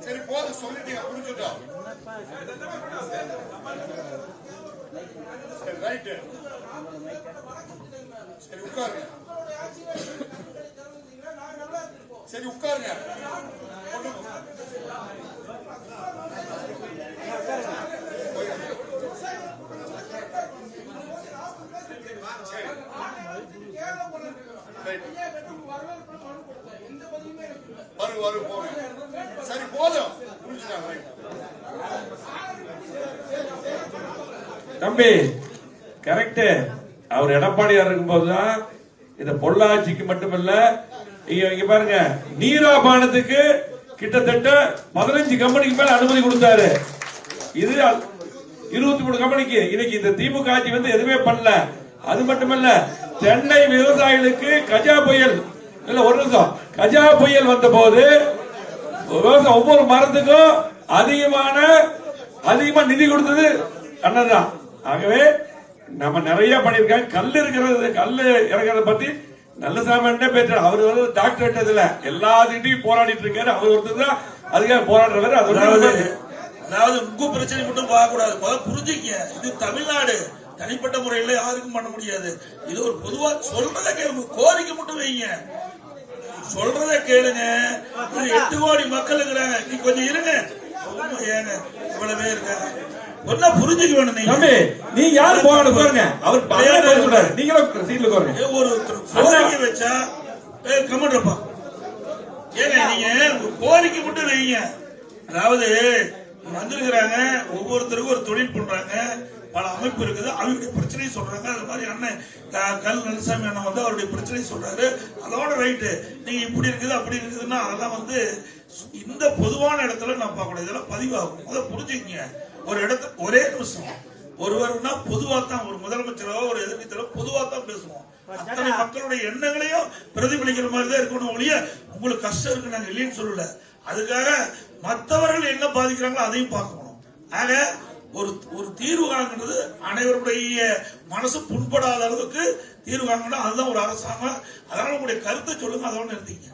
சரி போதும் சொல்லிட்டீங்க, புரிஞ்சுட்டோம். சரி ரைட்டு, சரி உட்காருங்க, சரி உட்காருங்க. வரும் போங்க. சரி போதும், தம்பி கரெக்ட். அவர் எடப்பாடியார் இருக்கும் போதுதான் இந்த பொள்ளாச்சிக்கு மட்டுமல்ல, இங்க பாருங்க நீராபானத்துக்கு கிட்டத்தட்ட 15 கம்பெனிக்கு மேல அனுமதி கொடுத்தாரு. இது 23 கம்பெனிக்கு. இன்னைக்கு இந்த திமுக ஆட்சி வந்து எதுவுமே பண்ணல. அது மட்டுமல்ல, சென்னை விவசாயிகளுக்கு கஜா புயல், இல்ல ஒரு நிமிஷம், கஜா புயல் வந்த போது ஒவ்வொரு மரத்துக்கும் அதிகமா நிதி கொடுத்தது அண்ணன் தான். ஆகவே நம்ம நிறைய பண்ணிருக்காங்க. கல் இருக்கிறது, கல் இறங்குறத பத்தி நல்ல சாமி பேசுறாரு. அவர் வந்து டாக்டர் இதுல எல்லாத்திட்டையும் போராடிட்டு இருக்காரு. அவர் ஒருத்தர் தான் அதுக்காக போராடுறவர். அதாவது உங்க பிரச்சனை மட்டும் பார்க்க கூடாது, புரிஞ்சுக்க. இது தமிழ்நாடு, தனிப்பட்ட முறையில யாருக்கும் பண்ண முடியாது. இது ஒரு பொதுவா சொல்றத கேளுங்க, கோரிக்கை மட்டும் வைங்க, சொல்றத கேளுங்க. 8 கோடி மக்கள் இருக்கிறாங்க, நீ கொஞ்சம் இருங்க. ஏங்க இவ்வளவு பேர் இருக்காங்க, ஒன்னா புரிஞ்சுக்க வேணும். நீ யாரு பாருங்க, அவர் சொல்றாரு, நீங்களும் சீட்ல உட்காருங்க. ஒரு கோரிக்கை வச்சா கமெண்ட்ப்பா, ஏங்க நீங்க கோரிக்கை மட்டும் வைங்க. அதாவது வந்திருக்கிறாங்க, ஒவ்வொருத்தருக்கும் ஒரு தொழில் பண்றாங்க, பல அமைப்பு இருக்குது, அவருடைய பிரச்சனையை சொல்றாங்க. அது மாதிரி அண்ணன் கல் நல்லசாமி அண்ணன் வந்து அவருடைய பிரச்சனையை சொல்றாரு. அதோட ரைட்டு, நீங்க இப்படி இருக்குது அப்படி இருக்குதுன்னா அதெல்லாம் வந்து இந்த பொதுவான இடத்துல நான் பார்க்க கூடாது. இதெல்லாம் பதிவாகும், அதை புரிஞ்சுக்கங்க. ஒரு இடத்துல ஒரே நிமிஷம், ஒருவர்னா பொதுவா தான், ஒரு முதலமைச்சரோ ஒரு எதிர்க்கட்சியோ பொதுவா தான் பேசுவோம். அத்தனை மக்களுடைய எண்ணங்களையும் பிரதிபலிக்கிற மாதிரி தான் இருக்கணும் ஒழிய உங்களுக்கு கஷ்டம் இருக்கு நாங்க இல்லைன்னு சொல்லல. அதுக்காக மற்றவர்கள் என்ன பாதிக்கிறாங்களோ அதையும் பார்க்கணும். ஆக ஒரு தீர்வு காண்கிறது அனைவருடைய மனசு புண்படாத அளவுக்கு தீர்வு காணணும். அதுதான் ஒரு அரசாங்கம். அதனால உங்களுடைய கருத்தை சொல்லுங்க, அதோட நிறுத்திங்க.